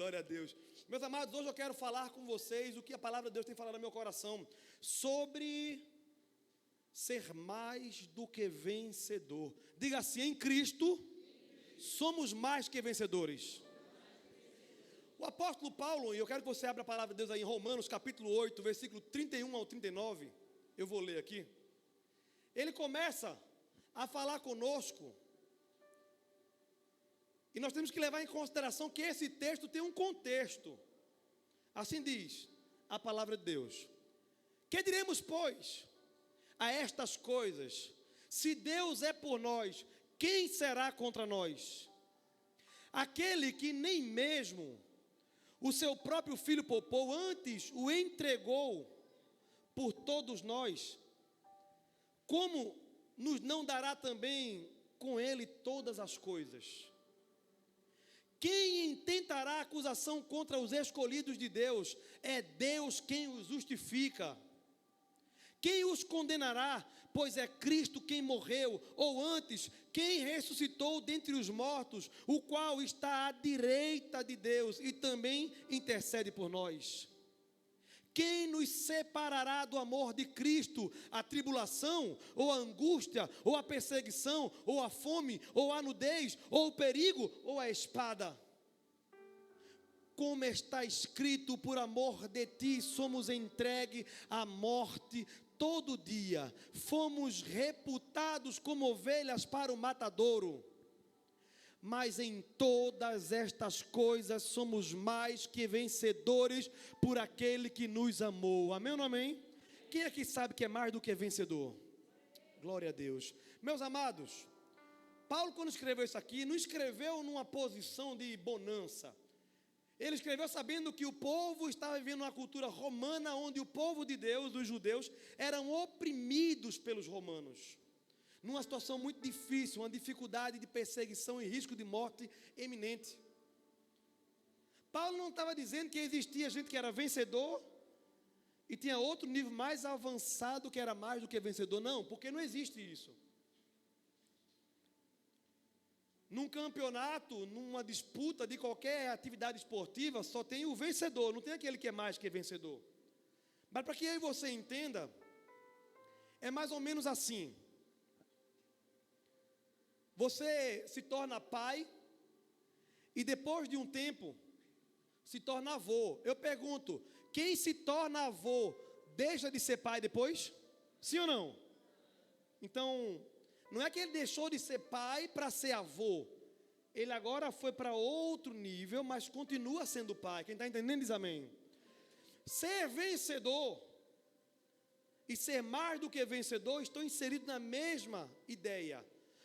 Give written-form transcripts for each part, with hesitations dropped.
Glória a Deus. Meus amados, hoje eu quero falar com vocês o que a palavra de Deus tem falado no meu coração sobre ser mais do que vencedor. Diga assim: em Cristo somos mais que vencedores. O apóstolo Paulo, e eu quero que você abra a palavra de Deus aí em Romanos capítulo 8, versículo 31 ao 39, eu vou ler aqui. Ele começa a falar conosco, e nós temos que levar em consideração que esse texto tem um contexto. Assim diz a palavra de Deus: que diremos, pois, a estas coisas? Se Deus é por nós, quem será contra nós? Aquele que nem mesmo o seu próprio filho poupou, antes o entregou por todos nós, como nos não dará também com ele todas as coisas? Quem intentará acusação contra os escolhidos de Deus? É Deus quem os justifica. Quem os condenará? Pois é Cristo quem morreu, ou antes, quem ressuscitou dentre os mortos, o qual está à direita de Deus e também intercede por nós. Quem nos separará do amor de Cristo? A tribulação, ou a angústia, ou a perseguição, ou a fome, ou a nudez, ou o perigo, ou a espada? Como está escrito: por amor de ti somos entregues à morte todo dia, fomos reputados como ovelhas para o matadouro. Mas em todas estas coisas somos mais que vencedores por aquele que nos amou. Amém ou não amém? Quem aqui sabe que é mais do que vencedor? Glória a Deus. Meus amados, Paulo, quando escreveu isso aqui, não escreveu numa posição de bonança. Ele escreveu sabendo que o povo estava vivendo uma cultura romana, onde o povo de Deus, os judeus, eram oprimidos pelos romanos, numa situação muito difícil, uma dificuldade de perseguição e risco de morte eminente. Paulo não estava dizendo que existia gente que era vencedor e tinha outro nível mais avançado que era mais do que vencedor. Não, porque não existe isso. Num campeonato, numa disputa de qualquer atividade esportiva, só tem o vencedor, não tem aquele que é mais que vencedor. Mas para que eu e você entenda, é mais ou menos assim. Você se torna pai e depois de um tempo se torna avô. Eu pergunto: quem se torna avô deixa de ser pai depois? Sim ou não? Então, não é que ele deixou de ser pai para ser avô. Ele agora foi para outro nível, mas continua sendo pai. Quem está entendendo diz amém. Ser vencedor e ser mais do que vencedor estão inseridos na mesma ideia.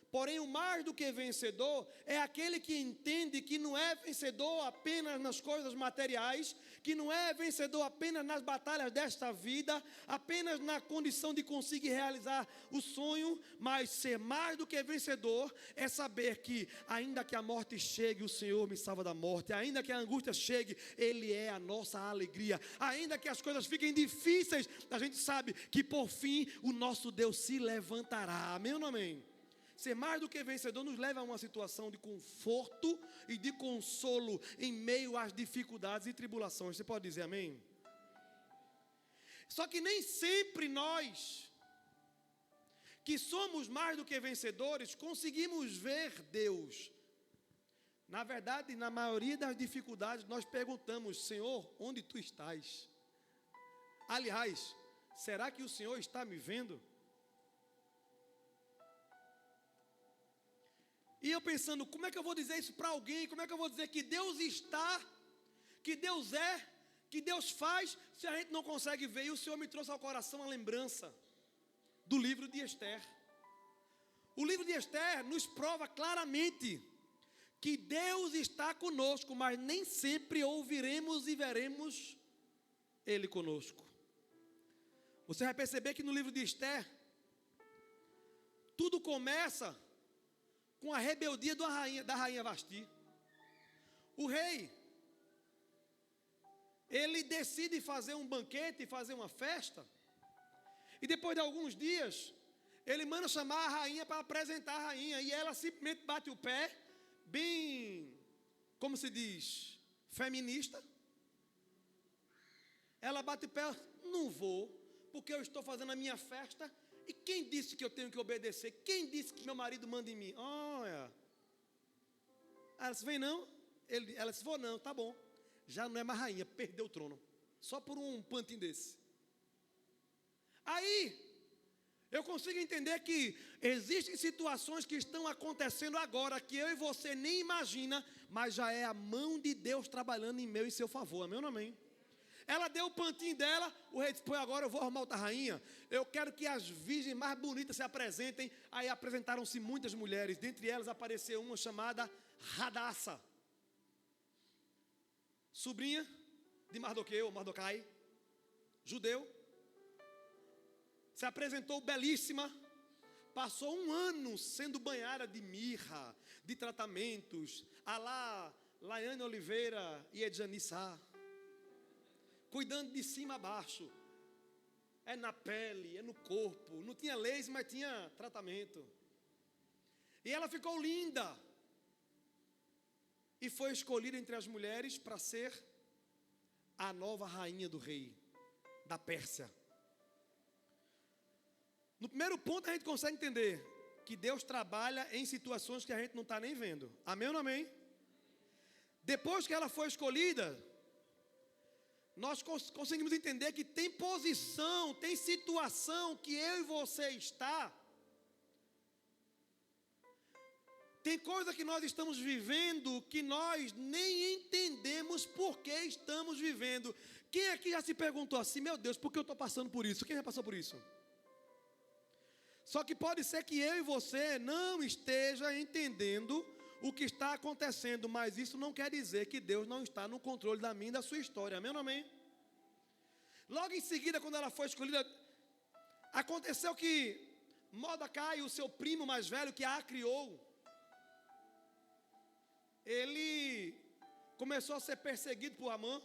Porém, o mais do que vencedor é aquele que entende que não é vencedor apenas nas coisas materiais, que não é vencedor apenas nas batalhas desta vida, apenas na condição de conseguir realizar o sonho, mas ser mais do que vencedor é saber que, ainda que a morte chegue, o Senhor me salva da morte, ainda que a angústia chegue, Ele é a nossa alegria, ainda que as coisas fiquem difíceis, a gente sabe que por fim o nosso Deus se levantará. Amém ou não amém? Ser mais do que vencedor nos leva a uma situação de conforto e de consolo em meio às dificuldades e tribulações. Você pode dizer amém? Só que nem sempre nós, que somos mais do que vencedores, conseguimos ver Deus. Na verdade, na maioria das dificuldades, nós perguntamos: Senhor, onde tu estás? Aliás, será que o Senhor está me vendo? E eu pensando: como é que eu vou dizer isso para alguém? Como é que eu vou dizer que Deus está, que Deus é, que Deus faz, se a gente não consegue ver? E o Senhor me trouxe ao coração a lembrança do livro de Esther. O livro de Esther nos prova claramente que Deus está conosco, mas nem sempre ouviremos e veremos Ele conosco. Você vai perceber que no livro de Esther, tudo começa com a rebeldia da rainha Vasti. O rei, ele decide fazer um banquete, fazer uma festa, e depois de alguns dias, ele manda chamar a rainha para apresentar a rainha, e ela simplesmente bate o pé, bem, como se diz, feminista. Ela bate o pé, não vou, porque eu estou fazendo a minha festa. E quem disse que eu tenho que obedecer? Quem disse que meu marido manda em mim? Olha. Ela disse, vem não? Ela disse, vou não, tá bom. Já não é mais rainha, perdeu o trono. Só por um pantinho desse. Aí, eu consigo entender que existem situações que estão acontecendo agora, que eu e você nem imagina, mas já é a mão de Deus trabalhando em meu e seu favor. Amém ou não amém? Ela deu o pantinho dela, o rei disse, pô, agora eu vou arrumar outra rainha. Eu quero que as virgens mais bonitas se apresentem. Aí apresentaram-se muitas mulheres, dentre elas apareceu uma chamada Radassa, sobrinha de Mardocai, judeu. Se apresentou belíssima, passou um ano sendo banhada de mirra, de tratamentos, a lá Laiane Oliveira e Edjani Sá, cuidando de cima a baixo, é na pele, é no corpo, não tinha laser, mas tinha tratamento, e ela ficou linda, e foi escolhida entre as mulheres para ser a nova rainha do rei, da Pérsia. No primeiro ponto a gente consegue entender que Deus trabalha em situações que a gente não está nem vendo. Amém ou não amém? Depois que ela foi escolhida, nós conseguimos entender que tem posição, tem situação que eu e você está. Tem coisa que nós estamos vivendo que nós nem entendemos por que estamos vivendo. Quem aqui já se perguntou assim, meu Deus, por que eu estou passando por isso? Quem já passou por isso? Só que pode ser que eu e você não esteja entendendo o que está acontecendo, mas isso não quer dizer que Deus não está no controle da minha e da sua história, amém ou não amém? Logo em seguida, quando ela foi escolhida, aconteceu que Mordecai, o seu primo mais velho, que a criou, ele começou a ser perseguido por Amã,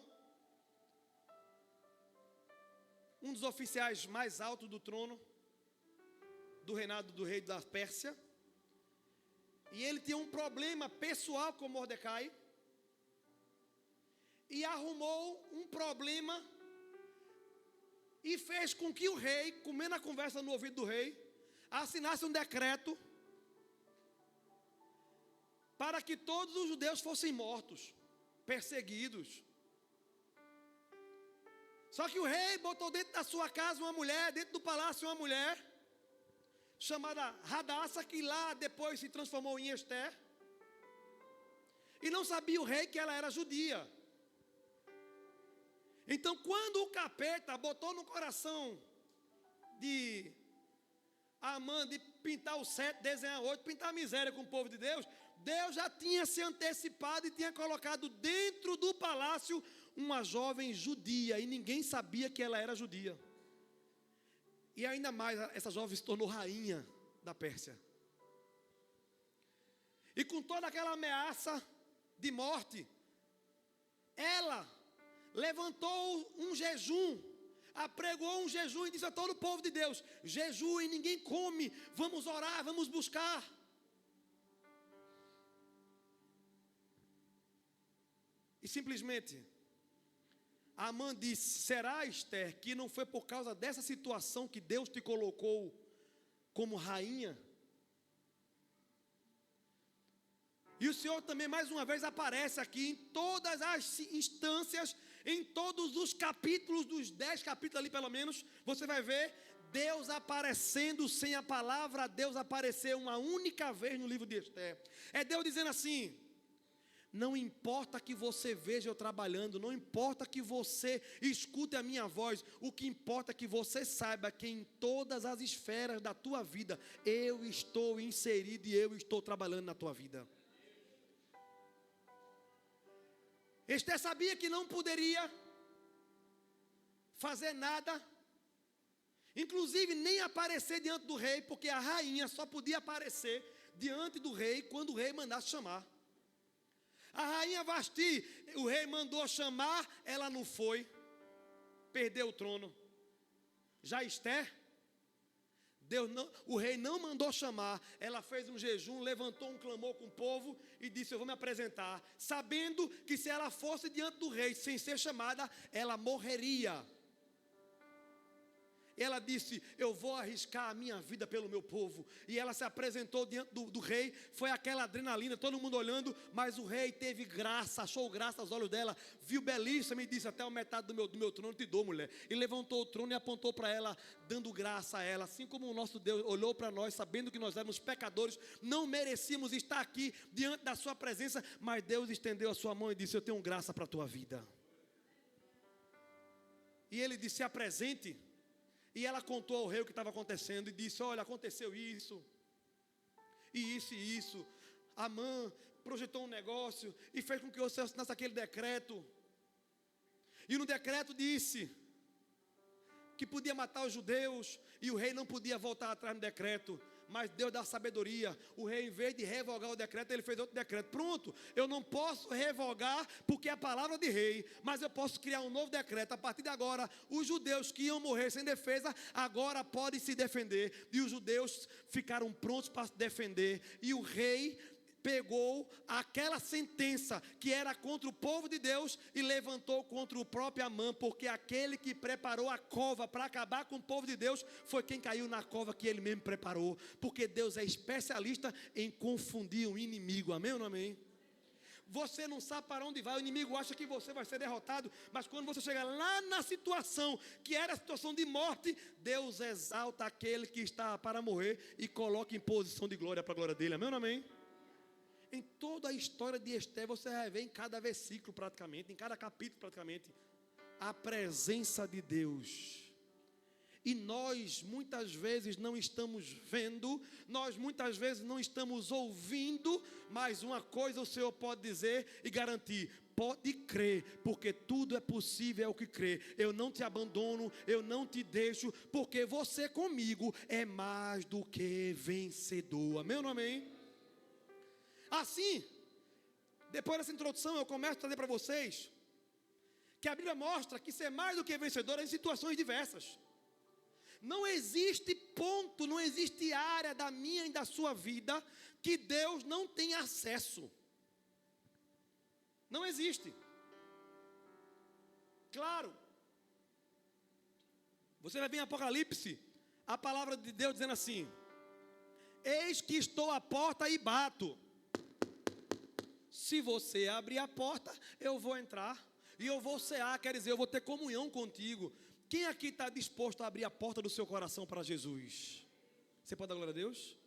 um dos oficiais mais altos do trono, do reinado do rei da Pérsia. E ele tinha um problema pessoal com Mordecai, e arrumou um problema, e fez com que o rei, comendo a conversa no ouvido do rei, assinasse um decreto, para que todos os judeus fossem mortos, perseguidos. Só que o rei botou dentro da sua casa uma mulher, dentro do palácio uma mulher, chamada Radassa, que lá depois se transformou em Ester. E não sabia o rei que ela era judia. Então quando o capeta botou no coração de Amã de pintar o 7, desenhar 8, pintar a miséria com o povo de Deus, Deus já tinha se antecipado e tinha colocado dentro do palácio uma jovem judia, e ninguém sabia que ela era judia. E ainda mais, essa jovem se tornou rainha da Pérsia. E com toda aquela ameaça de morte, ela levantou um jejum, apregou um jejum e disse a todo o povo de Deus: jejuem, ninguém come, vamos orar, vamos buscar. E simplesmente Amã disse: será, Ester, que não foi por causa dessa situação que Deus te colocou como rainha? E o Senhor também mais uma vez aparece aqui em todas as instâncias, em todos os capítulos, dos 10 capítulos ali pelo menos, você vai ver Deus aparecendo sem a palavra. Deus apareceu uma única vez no livro de Ester. É Deus dizendo assim: não importa que você veja eu trabalhando, não importa que você escute a minha voz, o que importa é que você saiba que em todas as esferas da tua vida, eu estou inserido e eu estou trabalhando na tua vida. Ester sabia que não poderia fazer nada, inclusive nem aparecer diante do rei, porque a rainha só podia aparecer diante do rei quando o rei mandasse chamar. A rainha Vasti, o rei mandou chamar, ela não foi, perdeu o trono. Já Ester, o rei não mandou chamar. Ela fez um jejum, levantou um clamor com o povo e disse: eu vou me apresentar, sabendo que se ela fosse diante do rei sem ser chamada, ela morreria. Ela disse: eu vou arriscar a minha vida pelo meu povo. E ela se apresentou diante do rei. Foi aquela adrenalina, todo mundo olhando. Mas o rei teve graça, achou graça aos olhos dela. Viu belíssima e disse: até a metade do meu trono te dou, mulher. E levantou o trono e apontou para ela, dando graça a ela. Assim como o nosso Deus olhou para nós, sabendo que nós éramos pecadores, não merecíamos estar aqui diante da sua presença. Mas Deus estendeu a sua mão e disse: eu tenho graça para a tua vida. E ele disse: se apresente. E ela contou ao rei o que estava acontecendo e disse: olha, aconteceu isso, e isso e isso. Amã projetou um negócio e fez com que você assinasse aquele decreto. E no decreto disse que podia matar os judeus, e o rei não podia voltar atrás no decreto. Mas Deus dá sabedoria. O rei, em vez de revogar o decreto, ele fez outro decreto. Pronto, eu não posso revogar porque é a palavra de rei, mas eu posso criar um novo decreto. A partir de agora, os judeus que iam morrer sem defesa, agora podem se defender. E os judeus ficaram prontos para se defender. E o rei pegou aquela sentença que era contra o povo de Deus e levantou contra o próprio Amã, porque aquele que preparou a cova para acabar com o povo de Deus foi quem caiu na cova que ele mesmo preparou, porque Deus é especialista em confundir o inimigo. Amém ou não amém? Você não sabe para onde vai, o inimigo acha que você vai ser derrotado, mas quando você chega lá na situação que era a situação de morte, Deus exalta aquele que está para morrer e coloca em posição de glória para a glória dele. Amém ou não amém? Em toda a história de Esther, você vai ver em cada versículo praticamente, em cada capítulo praticamente, a presença de Deus. E nós muitas vezes não estamos vendo, nós muitas vezes não estamos ouvindo, mas uma coisa o Senhor pode dizer e garantir: pode crer, porque tudo é possível ao que crê. Eu não te abandono, eu não te deixo, porque você comigo é mais do que vencedor. Amém ou não amém? Assim, depois dessa introdução, eu começo a trazer para vocês que a Bíblia mostra que ser mais do que vencedor é em situações diversas. Não existe ponto, não existe área da minha e da sua vida que Deus não tenha acesso. Não existe. Claro, você vai ver em Apocalipse a palavra de Deus dizendo assim: eis que estou à porta e bato. Se você abrir a porta, eu vou entrar e eu vou cear, quer dizer, eu vou ter comunhão contigo. Quem aqui está disposto a abrir a porta do seu coração para Jesus? Você pode dar glória a Deus?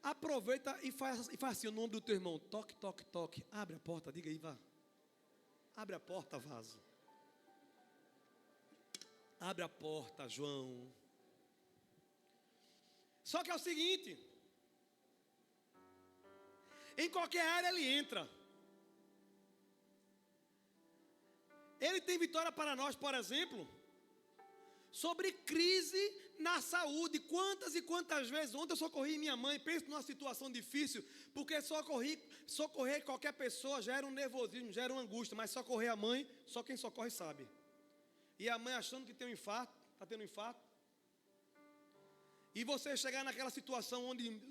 Aproveita e faz assim o nome do teu irmão: toque, toque, toque. Abre a porta, diga aí, vá. Abre a porta, vaso. Abre a porta, João. Só que é o seguinte: em qualquer área ele entra. Ele tem vitória para nós, por exemplo, sobre crise na saúde. Quantas e quantas vezes, ontem eu socorri minha mãe, penso numa situação difícil, porque socorrer qualquer pessoa gera um nervosismo, gera uma angústia, mas socorrer a mãe, só quem socorre sabe. E a mãe achando que tem um infarto, está tendo um infarto. E você chegar naquela situação onde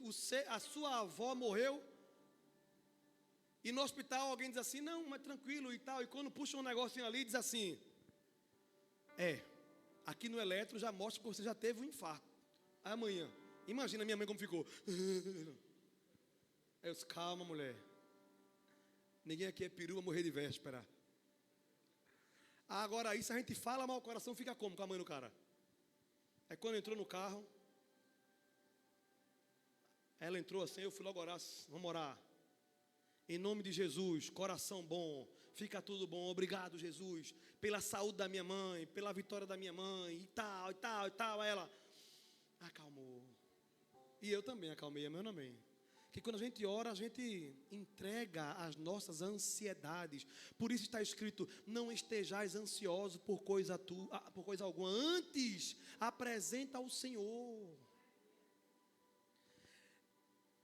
a sua avó morreu, e no hospital alguém diz assim: não, mas tranquilo e tal. E quando puxa um negocinho ali, diz assim: aqui no eletro já mostra que você já teve um infarto. Amanhã, imagina minha mãe como ficou. Eu disse: calma, mulher. Ninguém aqui é peru a morrer de véspera. Agora isso a gente fala, mas o coração fica como com a mãe no cara? É quando entrou no carro, ela entrou assim, eu fui logo orar: vamos orar. Em nome de Jesus, coração bom, fica tudo bom, obrigado Jesus, pela saúde da minha mãe, pela vitória da minha mãe, e tal, e tal, e tal. Aí ela acalmou, e eu também acalmei, amém ou amém? Que quando a gente ora, a gente entrega as nossas ansiedades. Por isso está escrito: não estejais ansiosos por coisa alguma, antes apresenta ao Senhor.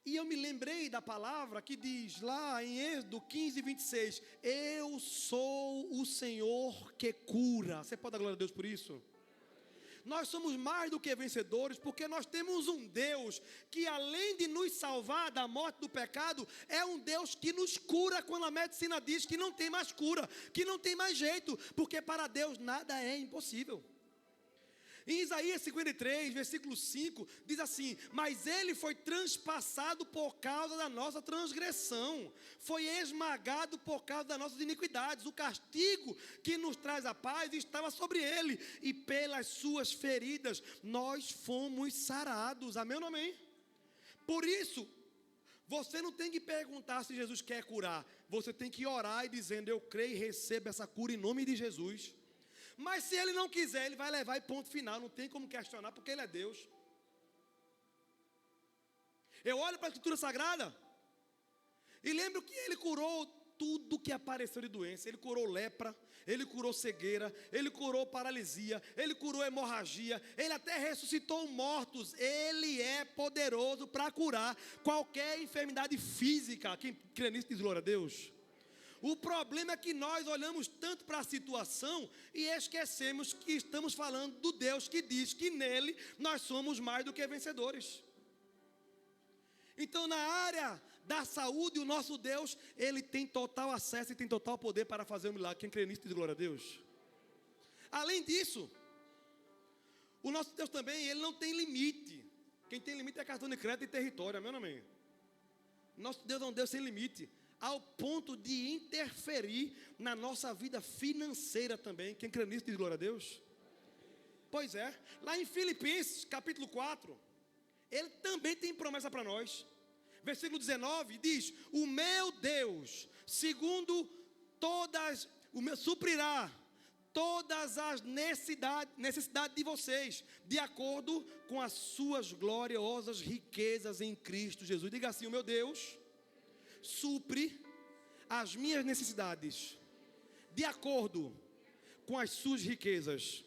E eu me lembrei da palavra que diz lá em Êxodo 15, 26, eu sou o Senhor que cura. Você pode dar glória a Deus por isso? Nós somos mais do que vencedores, porque nós temos um Deus que, além de nos salvar da morte do pecado, é um Deus que nos cura quando a medicina diz que não tem mais cura, que não tem mais jeito, porque para Deus nada é impossível. Em Isaías 53, versículo 5, diz assim: mas ele foi transpassado por causa da nossa transgressão, foi esmagado por causa das nossas iniquidades, o castigo que nos traz a paz estava sobre ele, e pelas suas feridas nós fomos sarados. Amém ou não amém? Por isso, você não tem que perguntar se Jesus quer curar, você tem que orar e dizendo: eu creio e recebo essa cura em nome de Jesus. Mas se ele não quiser, ele vai levar e ponto final, não tem como questionar, porque ele é Deus. Eu olho para a Escritura Sagrada e lembro que ele curou tudo que apareceu de doença. Ele curou lepra, ele curou cegueira, ele curou paralisia, ele curou hemorragia, ele até ressuscitou mortos. Ele é poderoso para curar qualquer enfermidade física. Quem crê nisso diz glória a Deus. O problema é que nós olhamos tanto para a situação e esquecemos que estamos falando do Deus que diz que nele nós somos mais do que vencedores. Então, na área da saúde, o nosso Deus, ele tem total acesso e tem total poder para fazer um milagre. Quem crê nisso diz glória a Deus. Além disso, o nosso Deus também, ele não tem limite. Quem tem limite é cartão de crédito e território, amém ou não amém? Nosso Deus é um Deus sem limite, ao ponto de interferir na nossa vida financeira também. Quem crê nisso diz glória a Deus. Pois é, lá em Filipenses capítulo 4, ele também tem promessa para nós. Versículo 19 diz: o meu Deus, segundo suprirá todas as necessidades de vocês, de acordo com as suas gloriosas riquezas em Cristo Jesus. Diga assim: o meu Deus supre as minhas necessidades, de acordo com as suas riquezas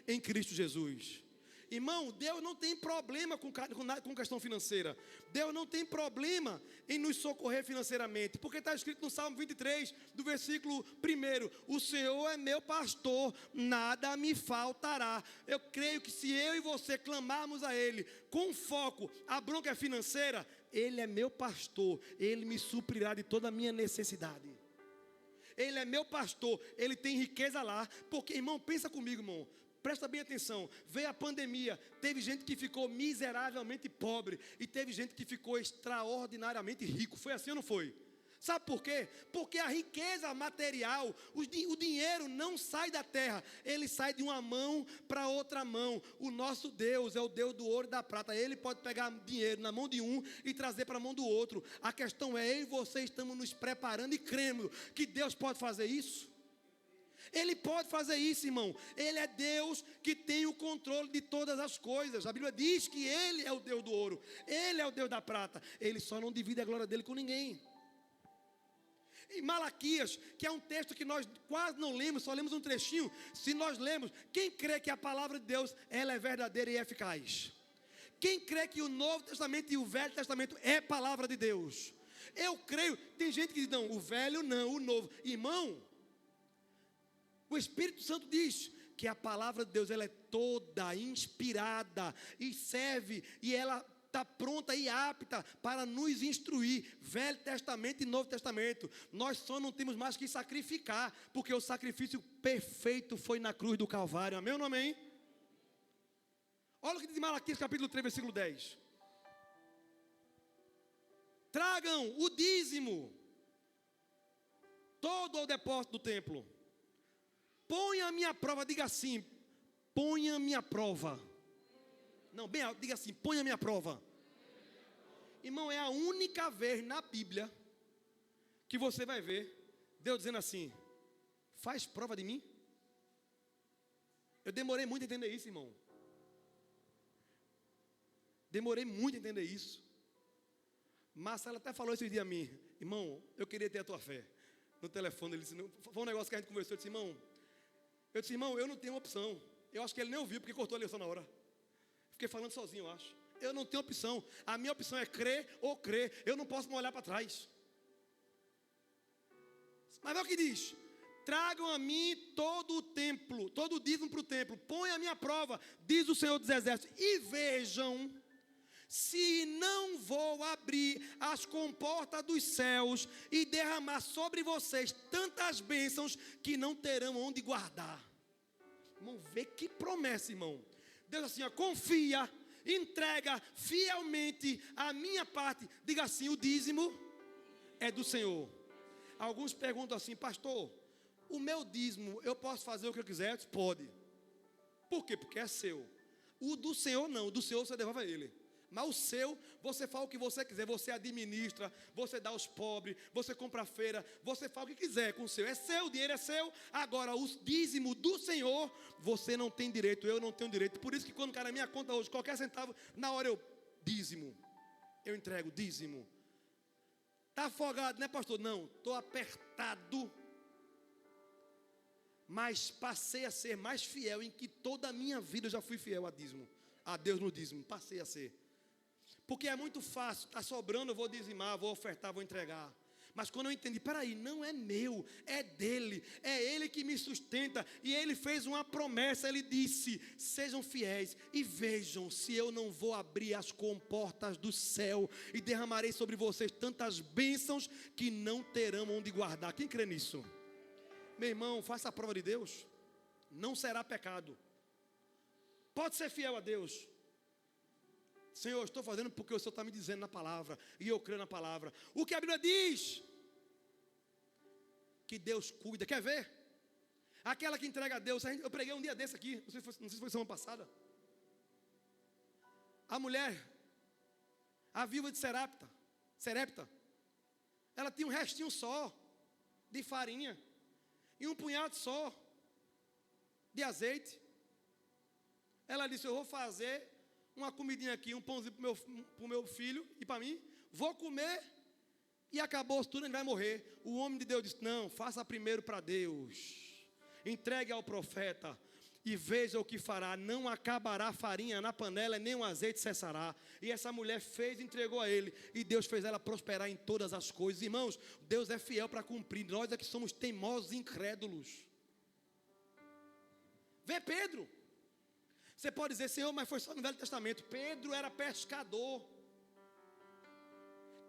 em Cristo Jesus. Irmão, Deus não tem problema com questão financeira. Deus não tem problema em nos socorrer financeiramente, porque está escrito no Salmo 23, do versículo 1: o Senhor é meu pastor, nada me faltará. Eu creio que se eu e você clamarmos a Ele com foco, a bronca é financeira, Ele é meu pastor, Ele me suprirá de toda a minha necessidade. Ele é meu pastor, Ele tem riqueza lá. Porque, irmão, pensa comigo, irmão, presta bem atenção. Veio a pandemia, teve gente que ficou miseravelmente pobre e teve gente que ficou extraordinariamente rico. Foi assim ou não foi? Sabe por quê? Porque a riqueza material, o dinheiro não sai da terra, ele sai de uma mão para outra mão. O nosso Deus é o Deus do ouro e da prata. Ele pode pegar dinheiro na mão de um e trazer para a mão do outro. A questão é, eu e você estamos nos preparando e crendo que Deus pode fazer isso. Ele pode fazer isso, irmão. Ele é Deus que tem o controle de todas as coisas. A Bíblia diz que Ele é o Deus do ouro, Ele é o Deus da prata. Ele só não divide a glória dele com ninguém. Em Malaquias, que é um texto que nós quase não lemos, só lemos um trechinho. Se nós lemos, quem crê que a palavra de Deus ela é verdadeira e eficaz? Quem crê que o Novo Testamento e o Velho Testamento é palavra de Deus? Eu creio. Tem gente que diz: não, o velho não, o novo. Irmão, o Espírito Santo diz que a palavra de Deus ela é toda inspirada e serve, e ela está pronta e apta para nos instruir. Velho Testamento e Novo Testamento. Nós só não temos mais que sacrificar, porque o sacrifício perfeito foi na cruz do Calvário. Amém ou não amém? Olha o que diz Malaquias capítulo 3, versículo 10. Tragam o dízimo todo ao depósito do templo. Ponha a minha prova. Diga assim: ponha a minha prova. Não, bem alto, diga assim: ponha a minha prova. Irmão, é a única vez na Bíblia que você vai ver Deus dizendo assim: faz prova de mim. Eu demorei muito a entender isso, irmão. Demorei muito a entender isso. Marcela até falou esse dia a mim: irmão, eu queria ter a tua fé. No telefone, ele disse, foi um negócio que a gente conversou. Eu disse, irmão, eu não tenho opção. Eu acho que ele nem ouviu, porque cortou a ligação na hora. Fiquei falando sozinho, eu acho. Eu não tenho opção. A minha opção é crer ou crer. Eu não posso me olhar para trás. Mas olha o que diz: tragam a mim todo o templo, todo o dízimo para o templo, põe a minha prova, diz o Senhor dos Exércitos, e vejam se não vou abrir as comportas dos céus e derramar sobre vocês tantas bênçãos que não terão onde guardar. Irmão, vê que promessa, irmão. Deus assim, ó, confia, entrega fielmente a minha parte. Diga assim, o dízimo é do Senhor. Alguns perguntam assim, pastor, o meu dízimo, eu posso fazer o que eu quiser? Eu disse, pode. Por quê? Porque é seu. O do Senhor não, o do Senhor você devolve a Ele. Mas o seu, você faz o que você quiser, você administra, você dá aos pobres, você compra a feira, você faz o que quiser com o seu. É seu, o dinheiro é seu. Agora, o dízimo do Senhor, você não tem direito, eu não tenho direito. Por isso que quando cai na minha conta hoje, qualquer centavo, na hora eu, dízimo. Eu entrego, dízimo. Está afogado, né, pastor? Não, estou apertado. Mas passei a ser mais fiel em que toda a minha vida eu já fui fiel a dízimo. A Deus no dízimo, passei a ser. Porque é muito fácil, está sobrando, eu vou dizimar, vou ofertar, vou entregar. Mas quando eu entendi, peraí, não é meu, é dele, é ele que me sustenta. E ele fez uma promessa, ele disse, sejam fiéis e vejam se eu não vou abrir as comportas do céu e derramarei sobre vocês tantas bênçãos que não terão onde guardar. Quem crê nisso? Meu irmão, faça a prova de Deus, não será pecado. Pode ser fiel a Deus. Senhor, eu estou fazendo porque o Senhor está me dizendo na palavra, e eu creio na palavra. O que a Bíblia diz? Que Deus cuida. Quer ver? Aquela que entrega a Deus. Eu preguei um dia desse aqui, não sei se foi semana passada. A mulher, a viúva de Serepta, ela tinha um restinho só de farinha e um punhado só de azeite. Ela disse, eu vou fazer uma comidinha aqui, um pãozinho para o meu filho e para mim, vou comer e acabou tudo, ele vai morrer. O homem de Deus disse, não, faça primeiro para Deus, entregue ao profeta e veja o que fará, não acabará a farinha na panela, nem o azeite cessará. E essa mulher fez, entregou a ele, e Deus fez ela prosperar em todas as coisas. Irmãos, Deus é fiel para cumprir, nós é que somos teimosos e incrédulos. Vê Pedro. Você pode dizer, Senhor, mas foi só no Velho Testamento. Pedro era pescador.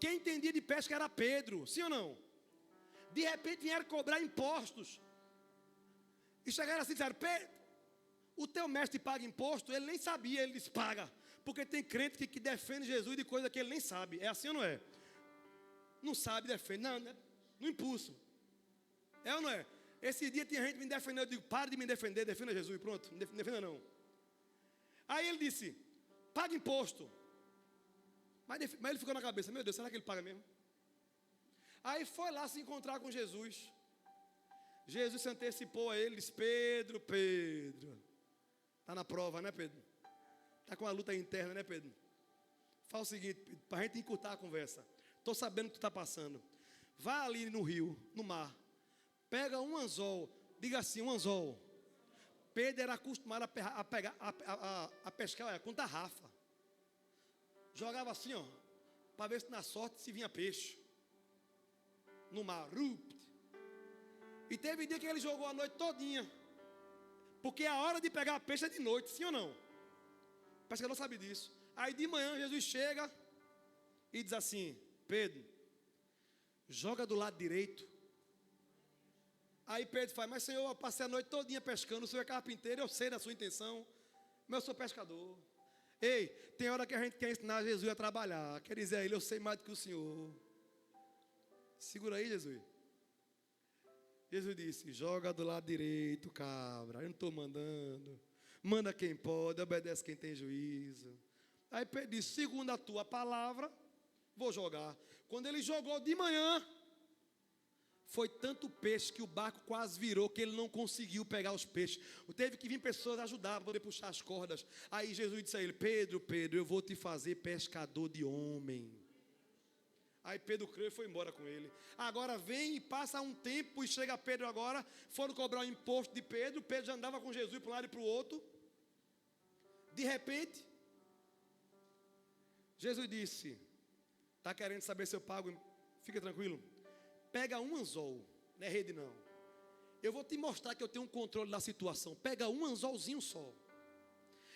Quem entendia de pesca era Pedro, sim ou não? De repente vieram cobrar impostos. E chegaram assim e disseram, Pedro, o teu mestre paga imposto? Ele nem sabia, ele disse, paga. Porque tem crente que defende Jesus de coisa que ele nem sabe. É assim ou não é? Não sabe, defende. Não, no impulso. É ou não é? Esse dia tinha gente me defendendo. Eu digo, para de me defender, defenda Jesus e pronto. Não defenda não. Aí ele disse, paga imposto. Mas ele ficou na cabeça, meu Deus, será que ele paga mesmo? Aí foi lá se encontrar com Jesus. Jesus se antecipou a ele, disse, Pedro, está na prova, né, Pedro? Está com uma luta interna, né, Pedro? Fala o seguinte, para a gente encurtar a conversa. Estou sabendo o que tu está passando. Vá ali no rio, no mar, pega um anzol, diga assim, um anzol. Pedro era acostumado a pescar com tarrafa. Jogava assim, ó, para ver se na sorte se vinha peixe. No mar. E teve dia que ele jogou a noite todinha. Porque a hora de pegar peixe é de noite, sim ou não? O pescador sabe disso. Aí de manhã Jesus chega e diz assim, Pedro, joga do lado direito. Aí Pedro fala, mas Senhor, eu passei a noite todinha pescando, o Senhor é carpinteiro, eu sei da sua intenção, mas eu sou pescador. Ei, tem hora que a gente quer ensinar Jesus a trabalhar, quer dizer a ele, eu sei mais do que o Senhor. Segura aí, Jesus. Jesus disse, joga do lado direito, cabra, eu não estou mandando. Manda quem pode, obedece quem tem juízo. Aí Pedro disse, segundo a tua palavra, vou jogar. Quando ele jogou de manhã, foi tanto peixe que o barco quase virou, que ele não conseguiu pegar os peixes. Teve que vir pessoas ajudar para poder puxar as cordas. Aí Jesus disse a ele, Pedro, eu vou te fazer pescador de homem. Aí Pedro creu e foi embora com ele. Agora vem e passa um tempo e chega Pedro agora. Foram cobrar o imposto de Pedro. Pedro já andava com Jesus para um lado e para o outro. De repente, Jesus disse, está querendo saber se eu pago? Fica tranquilo. Pega um anzol, não é rede não. Eu vou te mostrar que eu tenho um controle da situação. Pega um anzolzinho só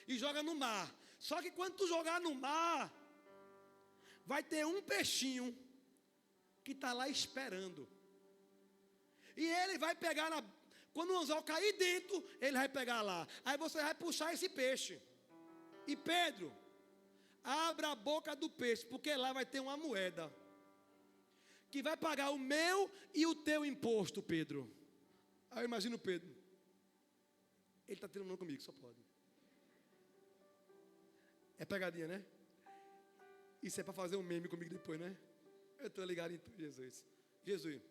e joga no mar. Só que quando tu jogar no mar, vai ter um peixinho que está lá esperando. E ele vai pegar quando o anzol cair dentro, ele vai pegar lá. Aí você vai puxar esse peixe. E Pedro, abra a boca do peixe, porque lá vai ter uma moeda que vai pagar o meu e o teu imposto, Pedro. Aí eu imagino Pedro. Ele está terminando comigo, só pode. É pegadinha, né? Isso é para fazer um meme comigo depois, né? Eu estou ligado em Jesus. Jesus.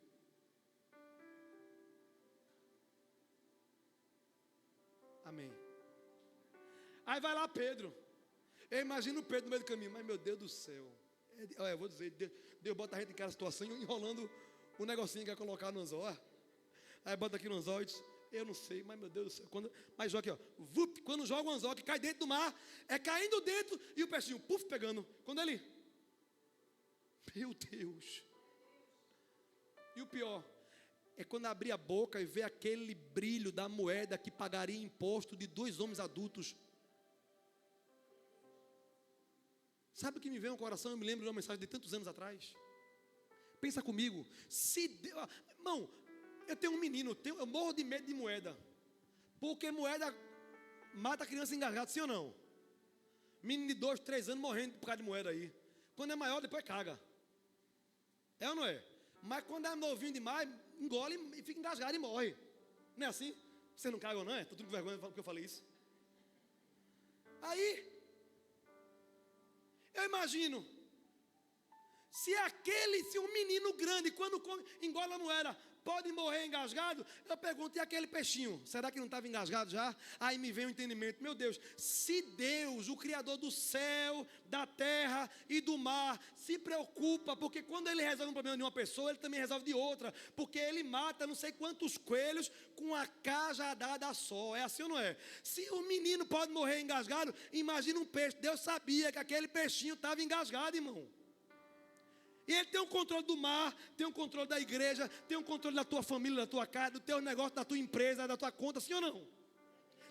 Amém. Aí vai lá Pedro. Eu imagino Pedro no meio do caminho. Mas meu Deus do céu. Eu vou dizer, Deus bota a gente em cada situação, enrolando o negocinho que vai colocar no anzol. Aí bota aqui no anzol e diz, eu não sei, mas meu Deus do céu. Mas joga aqui, ó. Quando joga o anzol que cai dentro do mar, é caindo dentro e o peixinho, puf, pegando. Quando ele... Meu Deus. E o pior é quando abrir a boca e ver aquele brilho da moeda que pagaria imposto de 2 homens adultos. Sabe o que me veio ao coração? Eu me lembro de uma mensagem de tantos anos atrás. Pensa comigo. Irmão, eu tenho um menino, eu morro de medo de moeda. Porque moeda mata a criança engasgada, sim ou não? Menino de 2, 3 anos morrendo por causa de moeda aí. Quando é maior, depois caga. É ou não é? Mas quando é novinho demais, engole e fica engasgado e morre. Não é assim? Você não caga ou não é? Estou tudo com vergonha porque eu falei isso. Aí, eu imagino, se um menino grande, quando engole a moeda, pode morrer engasgado, eu pergunto, e aquele peixinho? Será que não estava engasgado já? Aí me vem o entendimento, meu Deus, se Deus, o Criador do céu, da terra e do mar, se preocupa, porque quando Ele resolve um problema de uma pessoa, Ele também resolve de outra, porque Ele mata não sei quantos coelhos com a cajadada só, é assim ou não é? Se o menino pode morrer engasgado, imagina um peixe. Deus sabia que aquele peixinho estava engasgado, irmão. E Ele tem o controle do mar, tem o controle da igreja, tem o controle da tua família, da tua casa, do teu negócio, da tua empresa, da tua conta, sim ou não?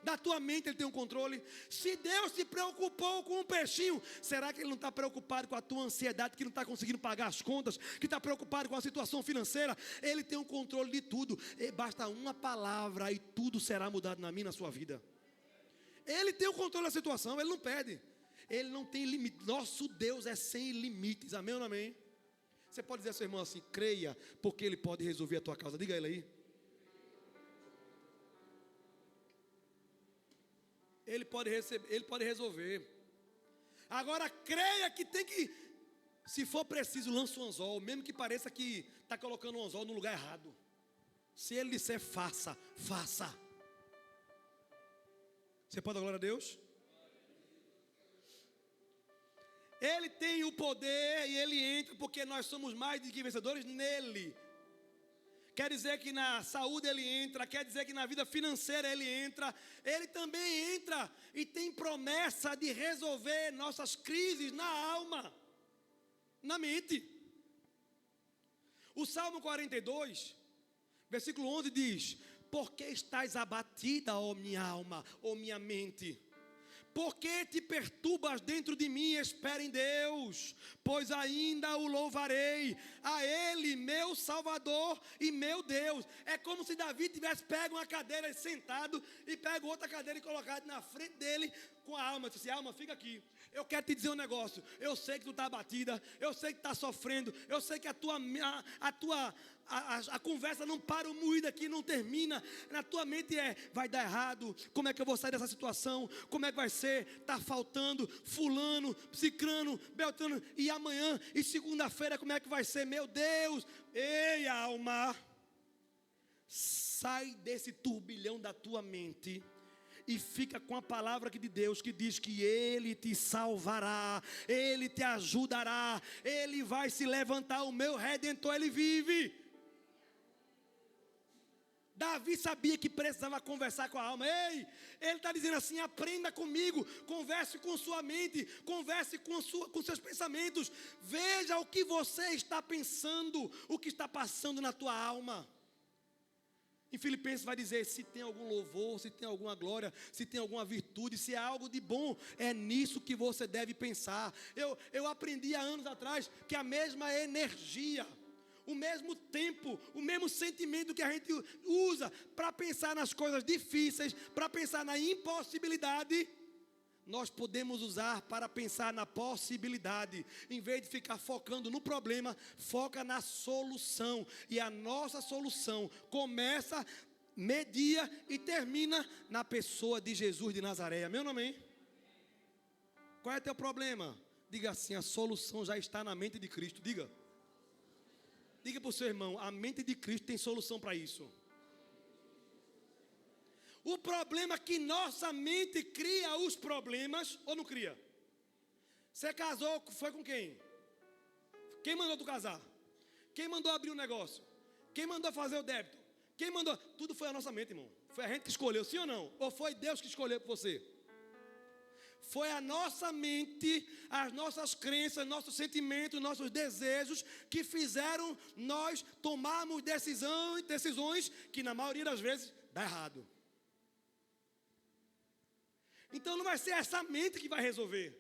Da tua mente Ele tem o controle. Se Deus se preocupou com um peixinho, será que Ele não está preocupado com a tua ansiedade, que não está conseguindo pagar as contas, que está preocupado com a situação financeira? Ele tem o controle de tudo. E basta uma palavra e tudo será mudado na minha e na sua vida. Ele tem o controle da situação, Ele não perde. Ele não tem limite. Nosso Deus é sem limites, amém ou não amém? Você pode dizer ao seu irmão assim, creia, porque Ele pode resolver a tua causa. Diga a ele aí. Ele pode resolver. Agora creia que tem que, se for preciso, lança um anzol, mesmo que pareça que está colocando um anzol no lugar errado. Se Ele disser faça, faça. Você pode dar glória a Deus? Ele tem o poder e Ele entra porque nós somos mais do que vencedores nele. Quer dizer que na saúde Ele entra, quer dizer que na vida financeira Ele entra. Ele também entra e tem promessa de resolver nossas crises na alma, na mente. O Salmo 42, versículo 11 diz, por que estás abatida, ó minha alma, ó minha mente? Por que te perturbas dentro de mim? Espera em Deus, pois ainda o louvarei, a Ele, meu Salvador e meu Deus. É como se Davi tivesse pego uma cadeira sentado e pego outra cadeira e colocado na frente dele com a alma. Disse, alma, fica aqui. Eu quero te dizer um negócio. Eu sei que tu está abatida, eu sei que está sofrendo, eu sei que a conversa não para, o moído aqui não termina. Na tua mente vai dar errado, como é que eu vou sair dessa situação, como é que vai ser, está faltando fulano, cicrano, beltrano, e amanhã, e segunda-feira como é que vai ser, meu Deus. Ei alma, sai desse turbilhão da tua mente e fica com a palavra de Deus que diz que Ele te salvará, Ele te ajudará, Ele vai se levantar, o meu Redentor, Ele vive. Davi sabia que precisava conversar com a alma. Ei, ele está dizendo assim, aprenda comigo, converse com sua mente, converse com seus pensamentos, veja o que você está pensando, o que está passando na tua alma. Em Filipenses vai dizer, se tem algum louvor, se tem alguma glória, se tem alguma virtude, se há algo de bom, é nisso que você deve pensar. Eu aprendi há anos atrás que a mesma energia, o mesmo tempo, o mesmo sentimento que a gente usa para pensar nas coisas difíceis, para pensar na impossibilidade, nós podemos usar para pensar na possibilidade. Em vez de ficar focando no problema, foca na solução. E a nossa solução começa, media e termina na pessoa de Jesus de Nazaré. Meu nome, hein? Qual é teu problema? Diga assim, a solução já está na mente de Cristo. Diga para o seu irmão, a mente de Cristo tem solução para isso. O problema é que nossa mente cria os problemas ou não cria? Você casou, foi com quem? Quem mandou tu casar? Quem mandou abrir um negócio? Quem mandou fazer o débito? Quem mandou? Tudo foi a nossa mente, irmão. Foi a gente que escolheu, sim ou não? Ou foi Deus que escolheu por você? Foi a nossa mente, as nossas crenças, nossos sentimentos, nossos desejos que fizeram nós tomarmos decisões que na maioria das vezes dá errado. Então não vai ser essa mente que vai resolver.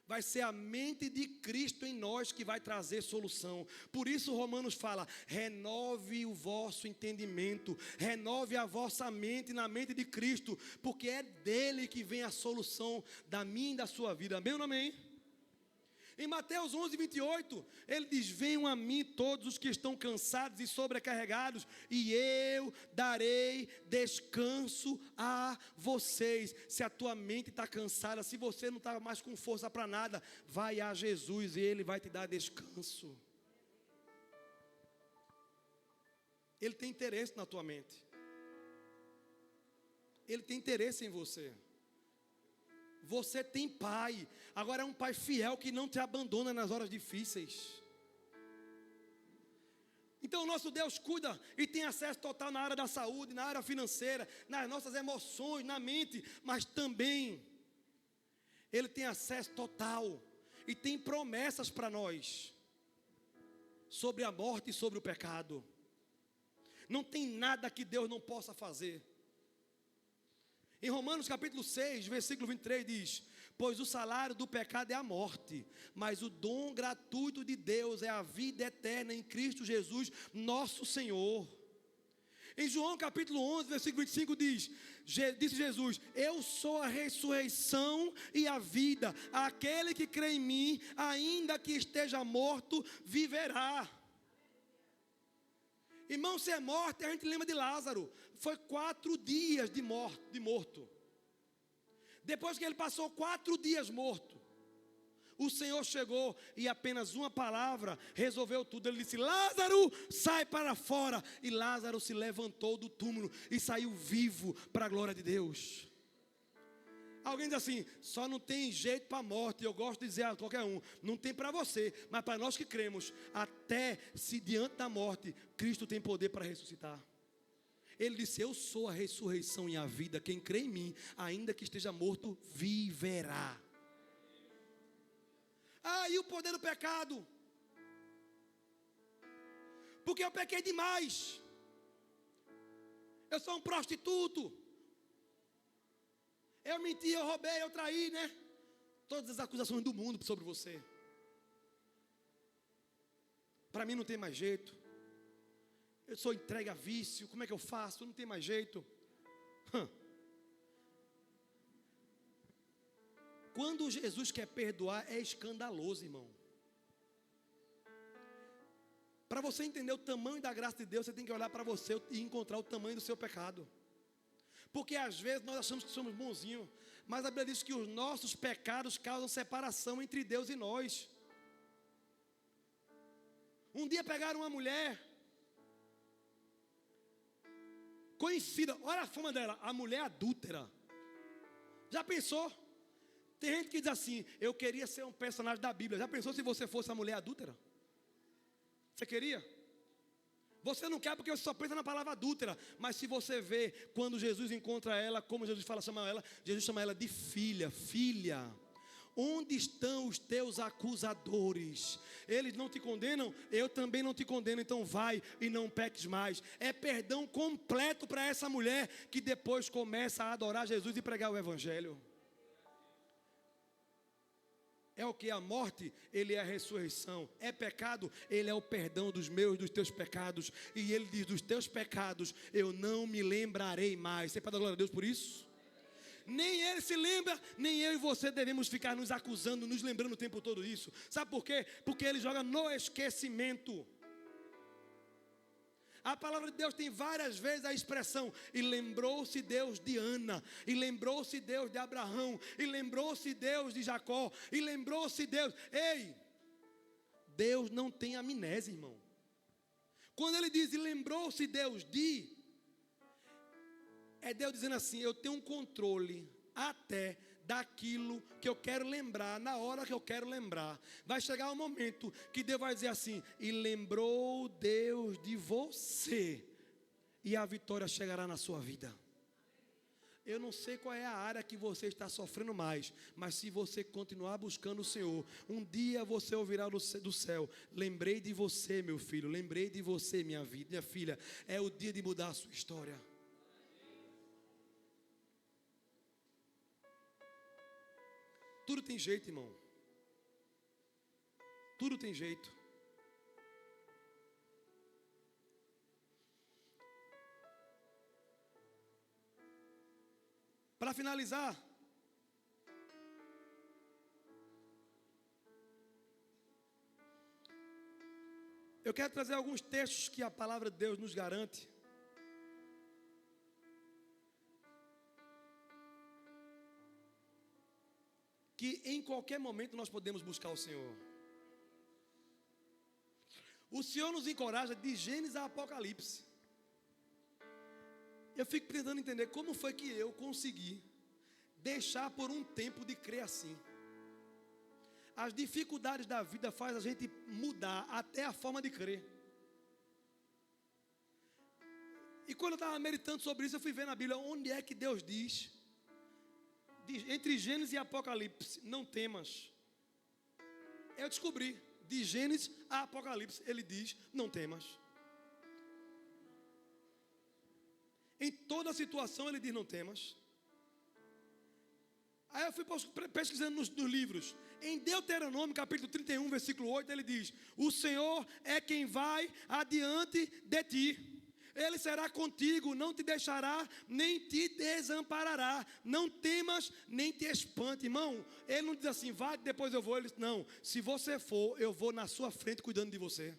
Vai ser a mente de Cristo em nós que vai trazer solução. Por isso Romanos fala, renove o vosso entendimento, renove a vossa mente na mente de Cristo, porque é dele que vem a solução da minha e da sua vida. Amém ou não amém? Em Mateus 11, 28, ele diz, venham a mim todos os que estão cansados e sobrecarregados, e eu darei descanso a vocês. Se a tua mente está cansada, se você não está mais com força para nada, vai a Jesus e Ele vai te dar descanso. Ele tem interesse na tua mente. Ele tem interesse em você. Você tem pai, agora é um pai fiel que não te abandona nas horas difíceis. Então o nosso Deus cuida e tem acesso total na área da saúde, na área financeira, nas nossas emoções, na mente, mas também Ele tem acesso total e tem promessas para nós sobre a morte e sobre o pecado. Não tem nada que Deus não possa fazer. Em Romanos capítulo 6, versículo 23 diz, pois o salário do pecado é a morte, mas o dom gratuito de Deus é a vida eterna em Cristo Jesus, nosso Senhor. Em João capítulo 11, versículo 25 diz, disse Jesus, eu sou a ressurreição e a vida, aquele que crê em mim, ainda que esteja morto, viverá. Irmão, se é morte, a gente lembra de Lázaro. Foi 4 dias de morto. Depois que ele passou 4 dias morto, o Senhor chegou e apenas uma palavra resolveu tudo. Ele disse, Lázaro, sai para fora. E Lázaro se levantou do túmulo e saiu vivo para a glória de Deus. Alguém diz assim, só não tem jeito para a morte. Eu gosto de dizer a qualquer um, não tem para você, mas para nós que cremos, até se diante da morte, Cristo tem poder para ressuscitar. Ele disse, eu sou a ressurreição e a vida, quem crê em mim, ainda que esteja morto, viverá. E o poder do pecado? Porque eu pequei demais. Eu sou um prostituto. Eu menti, eu roubei, eu traí, né? Todas as acusações do mundo sobre você. Para mim não tem mais jeito. Eu sou entregue a vício, como é que eu faço? Não tem mais jeito. Quando Jesus quer perdoar, é escandaloso, irmão. Para você entender o tamanho da graça de Deus, você tem que olhar para você e encontrar o tamanho do seu pecado. Porque às vezes nós achamos que somos bonzinhos, mas a Bíblia diz que os nossos pecados causam separação entre Deus e nós. Um dia pegaram uma mulher conhecida, olha a fama dela, a mulher adúltera. Já pensou? Tem gente que diz assim, eu queria ser um personagem da Bíblia. Já pensou se você fosse a mulher adúltera? Você queria? Você não quer porque você só pensa na palavra adúltera. Mas se você vê, quando Jesus encontra ela, como Jesus chama ela de filha, filha. Onde estão os teus acusadores? Eles não te condenam? Eu também não te condeno, então vai e não peques mais. É perdão completo para essa mulher que depois começa a adorar Jesus e pregar o evangelho. É o que? A morte, ele é a ressurreição. É pecado, ele é o perdão dos meus, dos teus pecados. E ele diz, dos teus pecados eu não me lembrarei mais. Você pode dar glória a Deus por isso? Nem ele se lembra, nem eu e você devemos ficar nos acusando, nos lembrando o tempo todo isso. Sabe por quê? Porque ele joga no esquecimento. A palavra de Deus tem várias vezes a expressão, e lembrou-se Deus de Ana, e lembrou-se Deus de Abraão, e lembrou-se Deus de Jacó, e lembrou-se Deus. Ei, Deus não tem amnésia, irmão. Quando ele diz, e lembrou-se Deus de, é Deus dizendo assim, eu tenho um controle até daquilo que eu quero lembrar, na hora que eu quero lembrar. Vai chegar um momento que Deus vai dizer assim, e lembrou Deus de você, e a vitória chegará na sua vida. Eu não sei qual é a área que você está sofrendo mais, mas se você continuar buscando o Senhor, um dia você ouvirá do céu, lembrei de você, meu filho, lembrei de você, minha filha, é o dia de mudar a sua história. Tudo tem jeito, irmão. Tudo tem jeito. Para finalizar, eu quero trazer alguns textos que a palavra de Deus nos garante. Que em qualquer momento nós podemos buscar o Senhor. O Senhor nos encoraja de Gênesis a Apocalipse. Eu fico tentando entender como foi que eu consegui deixar por um tempo de crer assim. As dificuldades da vida fazem a gente mudar até a forma de crer. E quando eu estava meditando sobre isso, eu fui ver na Bíblia onde é que Deus diz, entre Gênesis e Apocalipse, não temas. Eu descobri, de Gênesis a Apocalipse, ele diz, não temas. Em toda situação ele diz, não temas. Aí eu fui pesquisando nos livros. Em Deuteronômio, capítulo 31, versículo 8, ele diz, o Senhor é quem vai adiante de ti. Ele será contigo, não te deixará, nem te desamparará. Não temas, nem te espante. Irmão, ele não diz assim, vai, depois eu vou. Ele diz, não, se você for, eu vou na sua frente cuidando de você.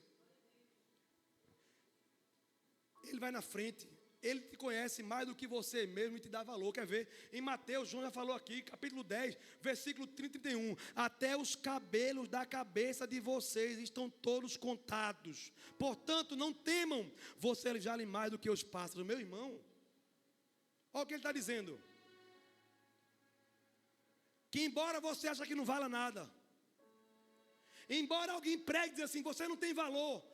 Ele vai na frente. Ele te conhece mais do que você mesmo e te dá valor. Quer ver? Em Mateus, João já falou aqui, capítulo 10, versículo 30 e 31. Até os cabelos da cabeça de vocês estão todos contados. Portanto, não temam, vocês valem mais do que os pássaros. Meu irmão, olha o que ele está dizendo. Que embora você ache que não vale nada, embora alguém pregue e diga assim, você não tem valor,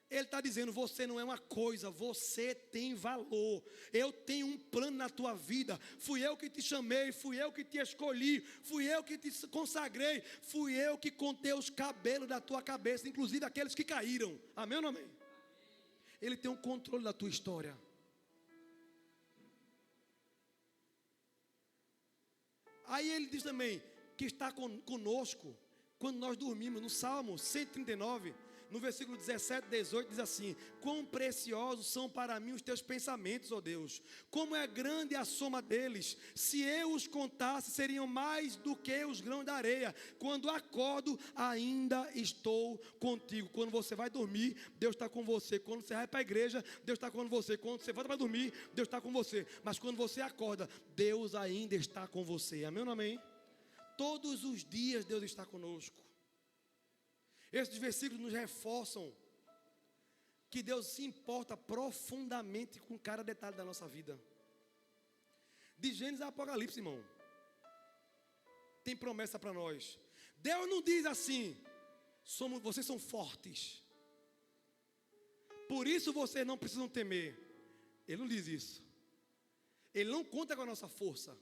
ele está dizendo, você não é uma coisa, você tem valor. Eu tenho um plano na tua vida. Fui eu que te chamei, fui eu que te escolhi, fui eu que te consagrei, fui eu que contei os cabelos da tua cabeça, inclusive aqueles que caíram. Amém ou não amém? Ele tem um controle da tua história. Aí ele diz também que está conosco quando nós dormimos. No Salmo 139, no versículo 17, 18, diz assim: quão preciosos são para mim os teus pensamentos, ó Deus, como é grande a soma deles. Se eu os contasse, seriam mais do que os grãos da areia. Quando acordo, ainda estou contigo. Quando você vai dormir, Deus está com você. Quando você vai para a igreja, Deus está com você. Quando você volta para dormir, Deus está com você. Mas quando você acorda, Deus ainda está com você. Amém ou não amém? Todos os dias Deus está conosco. Esses versículos nos reforçam que Deus se importa profundamente com cada detalhe da nossa vida. De Gênesis a Apocalipse, irmão, tem promessa para nós. Deus não diz assim: vocês são fortes, por isso vocês não precisam temer. Ele não diz isso. Ele não conta com a nossa força.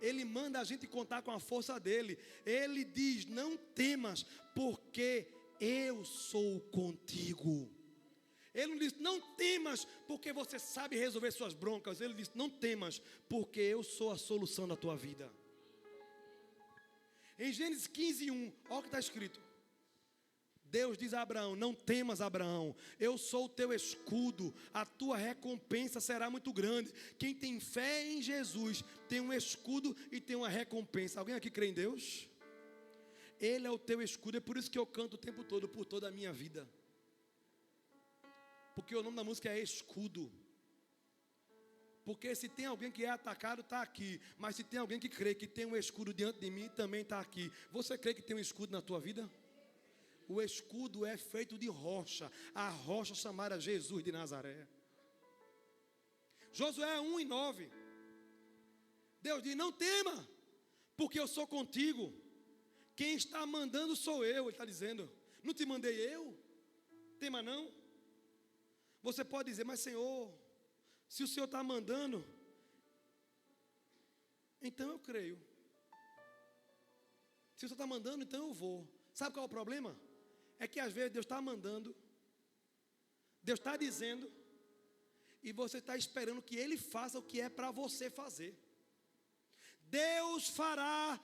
Ele manda a gente contar com a força dele. Ele diz: não temas, porque eu sou contigo. Ele não diz: não temas, porque você sabe resolver suas broncas. Ele diz: não temas, porque eu sou a solução da tua vida. Em Gênesis 15:1, olha o que está escrito. Deus diz a Abraão: não temas, Abraão, eu sou o teu escudo, a tua recompensa será muito grande. Quem tem fé em Jesus tem um escudo e tem uma recompensa. Alguém aqui crê em Deus? Ele é o teu escudo, é por isso que eu canto o tempo todo, por toda a minha vida. Porque o nome da música é escudo. Porque se tem alguém que é atacado, está aqui. Mas se tem alguém que crê que tem um escudo diante de mim, também está aqui. Você crê que tem um escudo na tua vida? O escudo é feito de rocha. A rocha chamada Jesus de Nazaré. Josué 1:9. Deus diz: não tema, porque eu sou contigo. Quem está mandando sou eu. Ele está dizendo: não te mandei eu? Tema não. Você pode dizer: mas Senhor, se o Senhor está mandando, então eu creio. Se o Senhor está mandando, então eu vou. Sabe qual é o problema? É que às vezes Deus está mandando, Deus está dizendo, e você está esperando que Ele faça o que é para você fazer. Deus fará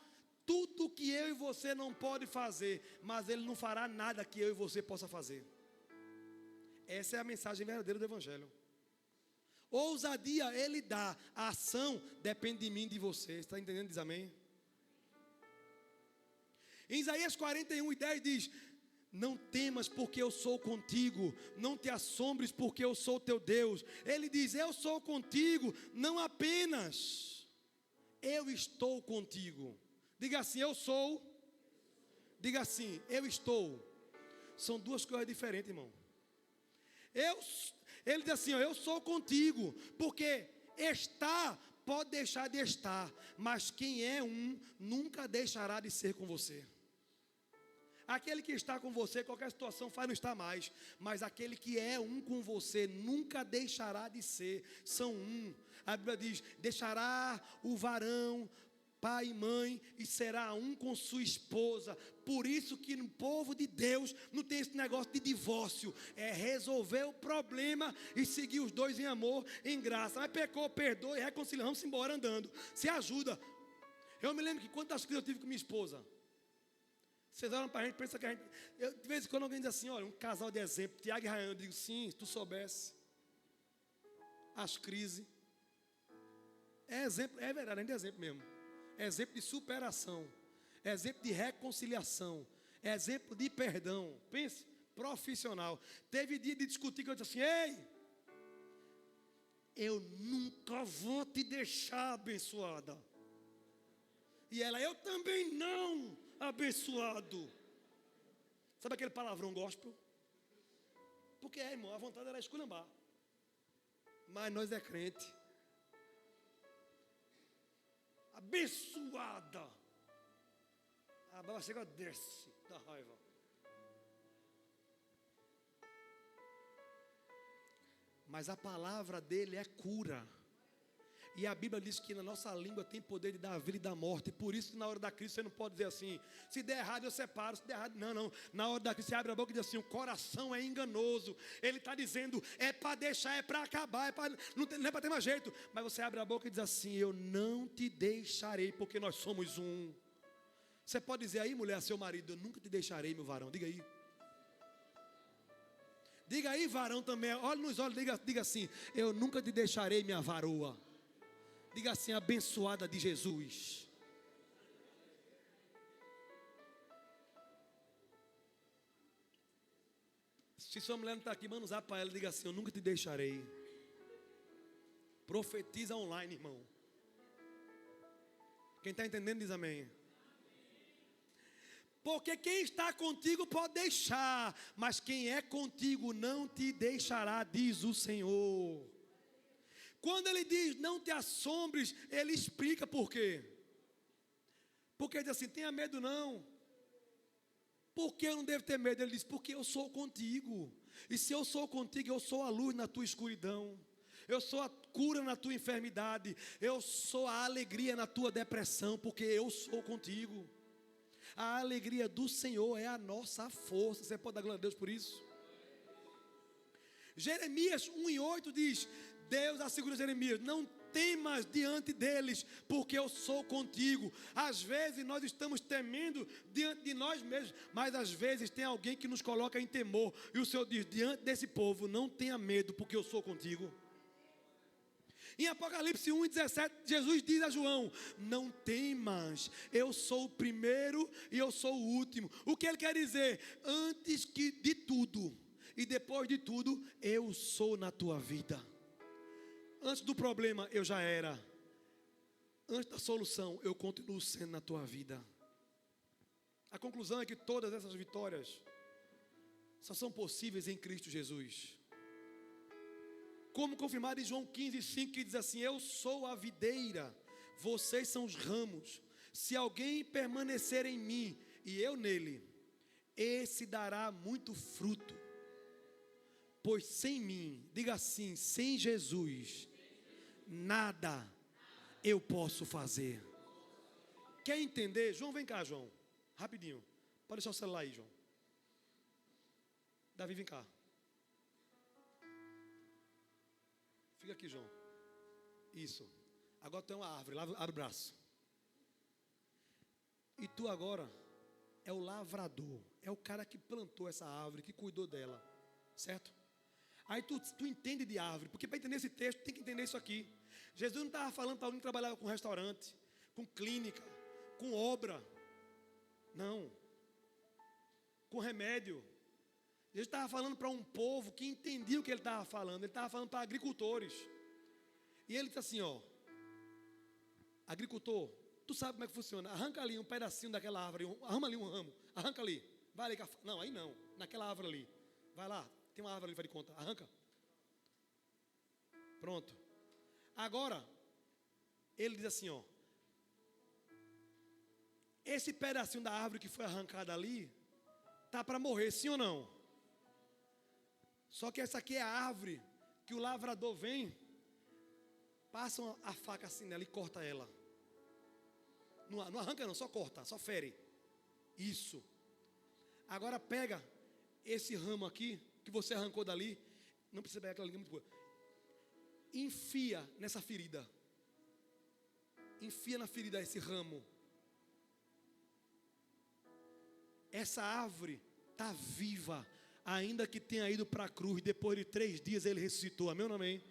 tudo que eu e você não pode fazer, mas Ele não fará nada que eu e você possa fazer. Essa é a mensagem verdadeira do Evangelho. Ousadia Ele dá, a ação depende de mim e de você. Está entendendo? Diz amém. Em Isaías 41:10 diz: não temas, porque eu sou contigo. Não te assombres, porque eu sou teu Deus. Ele diz: eu sou contigo, não apenas eu estou contigo. Diga assim: eu sou. Diga assim: eu estou. São duas coisas diferentes, irmão. Ele diz assim: ó, eu sou contigo. Porque estar pode deixar de estar, mas quem é um nunca deixará de ser com você. Aquele que está com você, qualquer situação faz não estar mais. Mas aquele que é um com você, nunca deixará de ser. São um. A Bíblia diz: deixará o varão pai e mãe, e será um com sua esposa. Por isso que no povo de Deus não tem esse negócio de divórcio. É resolver o problema e seguir os dois em amor, em graça. Mas pecou, perdoa e reconcilia. Vamos embora andando. Se ajuda. Eu me lembro que quantas crises eu tive com minha esposa. Vocês olham para a gente, pensam que a gente... de vez em quando alguém diz assim: olha, um casal de exemplo, Tiago e Rayane. Eu digo: sim, se tu soubesse. As crises. É exemplo, é verdade, ainda é exemplo mesmo. É exemplo de superação. É exemplo de reconciliação. É exemplo de perdão. Pense, profissional. Teve dia de discutir que eu disse assim: ei, eu nunca vou te deixar, abençoada. E ela: eu também não, abençoado. Sabe aquele palavrão gospel? Porque irmão, a vontade era esculhambar. Mas nós é crente. Abençoada. A baba chega, desce da raiva. Mas a palavra dele é cura. E a Bíblia diz que na nossa língua tem poder de dar a vida e da morte. Por isso, na hora da crise, você não pode dizer assim: se der errado, eu separo. Se der errado, não. Na hora da crise, você abre a boca e diz assim: o coração é enganoso. Ele está dizendo: é para deixar, é para acabar, não é para ter mais jeito. Mas você abre a boca e diz assim: eu não te deixarei, porque nós somos um. Você pode dizer aí, mulher, a seu marido: eu nunca te deixarei, meu varão. Diga aí. Diga aí, varão também. Olha nos olhos, diga assim: eu nunca te deixarei, minha varoa. Diga assim: abençoada de Jesus. Se sua mulher não está aqui, manda usar para ela. Diga assim: eu nunca te deixarei. Profetiza online, irmão. Quem está entendendo diz amém. Porque quem está contigo pode deixar, mas quem é contigo não te deixará, diz o Senhor. Quando ele diz: não te assombres, ele explica por quê. Porque ele diz assim: tenha medo não. Por que eu não devo ter medo? Ele diz: porque eu sou contigo. E se eu sou contigo, eu sou a luz na tua escuridão. Eu sou a cura na tua enfermidade. Eu sou a alegria na tua depressão, porque eu sou contigo. A alegria do Senhor é a nossa força. Você pode dar glória a Deus por isso? Jeremias 1:8 diz: Deus assegura Jeremias: não temas diante deles, porque eu sou contigo. Às vezes nós estamos temendo diante de nós mesmos, mas às vezes tem alguém que nos coloca em temor, e o Senhor diz: diante desse povo, não tenha medo, porque eu sou contigo. Em Apocalipse 1:17, Jesus diz a João: não temas, eu sou o primeiro e eu sou o último. O que ele quer dizer? Antes de tudo e depois de tudo, eu sou na tua vida. Antes do problema eu já era. Antes da solução eu continuo sendo na tua vida. A conclusão é que todas essas vitórias só são possíveis em Cristo Jesus. Como confirmado em João 15:5, que diz assim: eu sou a videira, vocês são os ramos. Se alguém permanecer em mim e eu nele, esse dará muito fruto. Pois sem mim, diga assim, sem Jesus, nada eu posso fazer. Quer entender? João, vem cá, João. Rapidinho. Pode deixar o celular aí, João. Davi, vem cá. Fica aqui, João. Isso. Agora tem uma árvore. Abre o braço. E tu agora é o lavrador. É o cara que plantou essa árvore, que cuidou dela. Certo? Aí tu entende de árvore. Porque para entender esse texto, tem que entender isso aqui. Jesus não estava falando para alguém que trabalhava com restaurante, com clínica, com obra. Não. Com remédio. Jesus estava falando para um povo que entendia o que ele estava falando. Ele estava falando para agricultores. E ele disse assim, ó: agricultor, tu sabe como é que funciona? Arranca ali um pedacinho daquela árvore, arruma ali um ramo, arranca ali. Vai ali, não, aí não, naquela árvore ali. Vai lá, tem uma árvore ali, faz de conta, arranca. Pronto. Agora, ele diz assim, ó: esse pedacinho da árvore que foi arrancado ali, tá para morrer, sim ou não? Só que essa aqui é a árvore que o lavrador vem, passa a faca assim nela e corta ela. Não arranca não, só corta, só fere. Isso. Agora pega esse ramo aqui, que você arrancou dali, não precisa pegar aquela linha muito boa. Enfia nessa ferida. Enfia na ferida esse ramo. Essa árvore está viva, ainda que tenha ido para a cruz. Depois de 3 dias ele ressuscitou, amém ou não amém?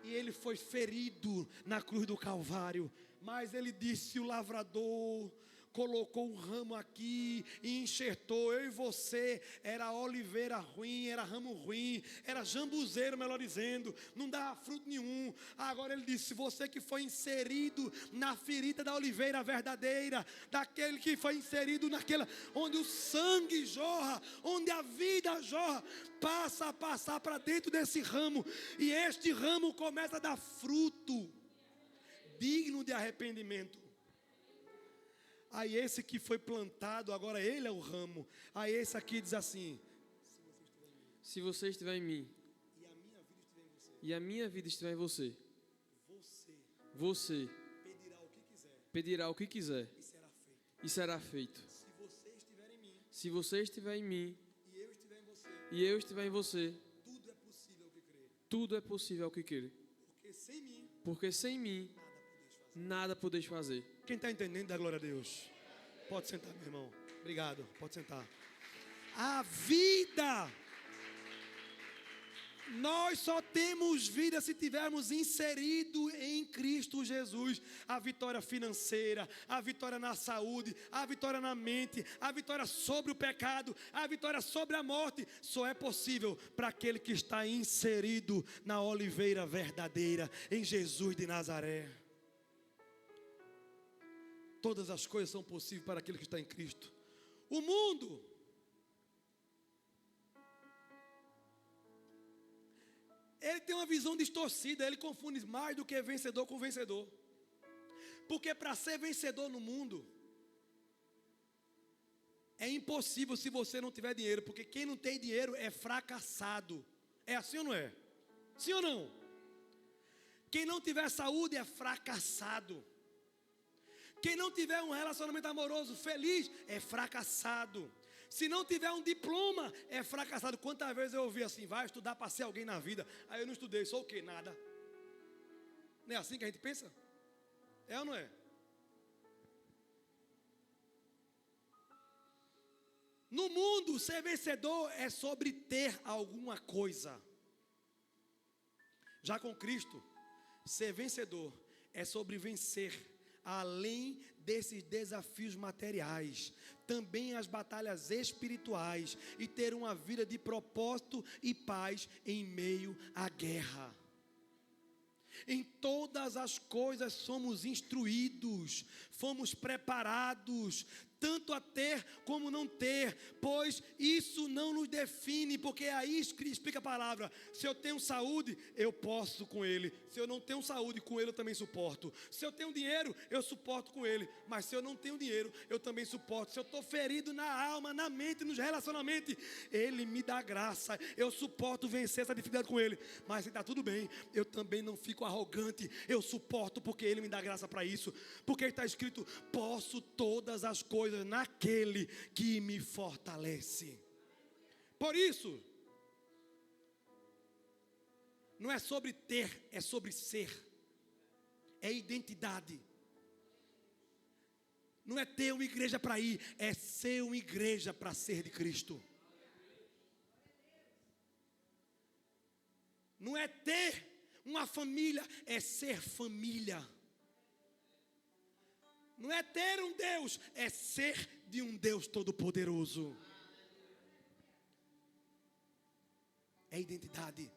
E ele foi ferido na cruz do Calvário. Mas ele disse: o lavrador colocou um ramo aqui e enxertou. Eu e você era oliveira ruim, era ramo ruim, era jambuzeiro, melhor dizendo, não dava fruto nenhum. Agora ele disse: você que foi inserido na ferida da oliveira verdadeira, daquele que foi inserido naquela onde o sangue jorra, onde a vida jorra, passa a passar para dentro desse ramo, e este ramo começa a dar fruto digno de arrependimento. Aí esse que foi plantado, agora ele é o ramo. Aí esse aqui diz assim: se você estiver em mim, e a minha vida estiver em você, você pedirá o que quiser, e será feito. Se você estiver em mim, e eu estiver em você, tudo é possível ao que crer. Porque sem mim, nada podeis fazer. Quem está entendendo, dá glória a Deus. Pode sentar, meu irmão. Obrigado, pode sentar. A vida, nós só temos vida se tivermos inserido em Cristo Jesus. A vitória financeira, a vitória na saúde, a vitória na mente, a vitória sobre o pecado, a vitória sobre a morte, só é possível para aquele que está inserido na oliveira verdadeira, em Jesus de Nazaré. Todas as coisas são possíveis para aquele que está em Cristo. O mundo ele tem uma visão distorcida. Ele confunde mais do que vencedor com vencedor. Porque para ser vencedor no mundo é impossível se você não tiver dinheiro. Porque quem não tem dinheiro é fracassado. É assim ou não é? Sim ou não? Quem não tiver saúde é fracassado. Quem não tiver um relacionamento amoroso feliz é fracassado. Se não tiver um diploma, é fracassado. Quantas vezes eu ouvi assim, vai estudar para ser alguém na vida. Aí eu não estudei, sou o quê? Nada. Não é assim que a gente pensa? É ou não é? No mundo, ser vencedor é sobre ter alguma coisa. Já com Cristo, ser vencedor é sobre vencer além desses desafios materiais, também as batalhas espirituais e ter uma vida de propósito e paz em meio à guerra. Em todas as coisas somos instruídos, fomos preparados, tanto a ter como não ter, pois isso não nos define, porque aí explica a palavra, se eu tenho saúde, eu posso com ele, se eu não tenho saúde, com ele eu também suporto, se eu tenho dinheiro, eu suporto com ele, mas se eu não tenho dinheiro, eu também suporto, se eu estou ferido na alma, na mente, nos relacionamentos, ele me dá graça, eu suporto vencer essa dificuldade com ele, mas se está tudo bem, eu também não fico arrogante, eu suporto porque ele me dá graça para isso, porque está escrito, posso todas as coisas naquele que me fortalece. Por isso, não é sobre ter, é sobre ser. É identidade. Não é ter uma igreja para ir, é ser uma igreja para ser de Cristo. Não é ter uma família, é ser família. Não é ter um Deus, é ser de um Deus todo-poderoso. É identidade.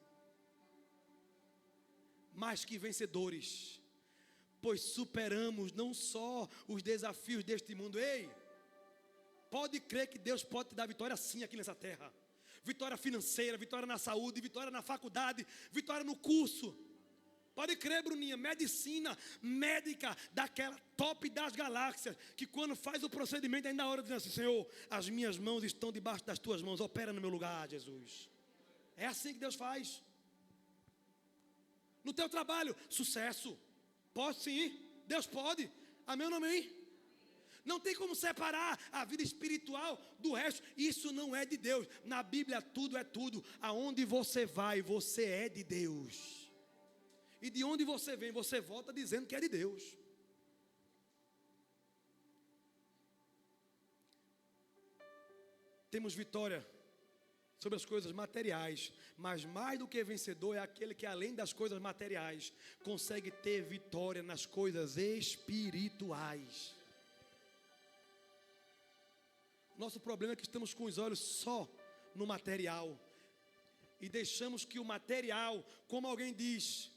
Mais que vencedores, pois superamos não só os desafios deste mundo. Ei, pode crer que Deus pode te dar vitória sim aqui nessa terra. Vitória financeira, vitória na saúde, vitória na faculdade, vitória no curso. Pode crer, Bruninha, medicina, médica, daquela top das galáxias, que quando faz o procedimento ainda na hora diz assim, Senhor, as minhas mãos estão debaixo das tuas mãos, opera no meu lugar, Jesus. É assim que Deus faz. No teu trabalho, sucesso. Pode sim, Deus pode. Amém ou não amém? Não tem como separar a vida espiritual do resto. Isso não é de Deus. Na Bíblia tudo é tudo. Aonde você vai, você é de Deus. E de onde você vem, você volta dizendo que é de Deus. Temos vitória sobre as coisas materiais, mas mais do que vencedor é aquele que além das coisas materiais, consegue ter vitória nas coisas espirituais. Nosso problema é que estamos com os olhos só no material. E deixamos que o material, como alguém diz...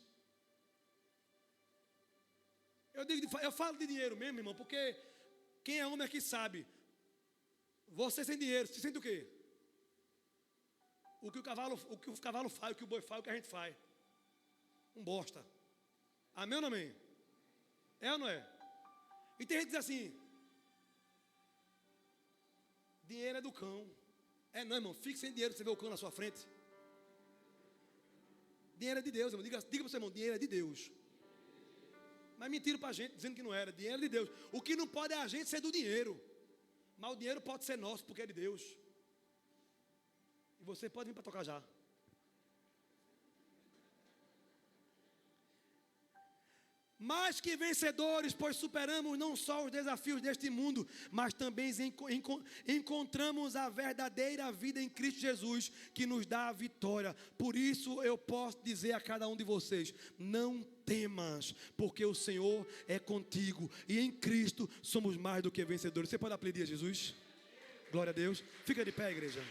Eu falo de dinheiro mesmo, irmão, porque quem é homem aqui sabe. Você sem dinheiro, você sente o quê? O que o cavalo faz, o que o boi faz, o que a gente faz. Um bosta. Amém ou não amém? É ou não é? E tem gente que diz assim, dinheiro é do cão. É não, irmão, fique sem dinheiro, você vê o cão na sua frente. Dinheiro é de Deus, irmão. Diga para o seu irmão, dinheiro é de Deus. Mas mentiram para a gente, dizendo que não era. Dinheiro é de Deus. O que não pode é a gente ser do dinheiro. Mas o dinheiro pode ser nosso, porque é de Deus. E você pode vir para tocar já. Mais que vencedores, pois superamos não só os desafios deste mundo, mas também encontramos a verdadeira vida em Cristo Jesus, que nos dá a vitória. Por isso eu posso dizer a cada um de vocês, não temas, porque o Senhor é contigo, e em Cristo somos mais do que vencedores. Você pode aplaudir a Jesus? Glória a Deus. Fica de pé, igreja.